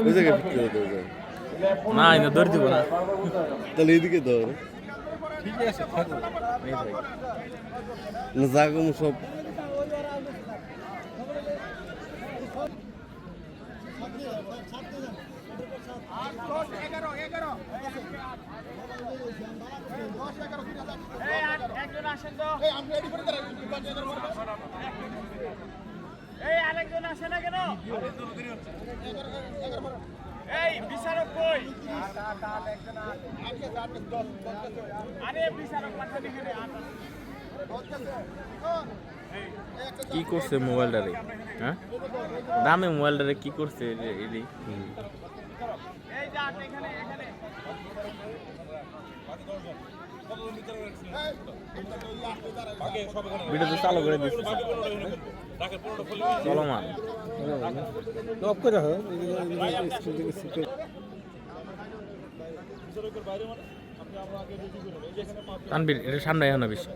ওই জায়গায় বিক্রি হতো ওই জায়গায়। না এটা দৌড় দিব না। তাহলে এইদিকে ধর ঠিকই আছে থাকো এই ভাই না জাগম সব আরেকজন আসে না কেন? এই বিচারক কই? আরে বিচারক পাঠাবি এখানে। কি করছে মোবাইলটারে? হ্যাঁ দামে মোবাইলটারে কি করছে এই এই যাক এখানে এখানে ভিডিও তো চালু করে দিচ্ছে চলমান লক করে হয় তানবীর এটা সামনে এখন বেশি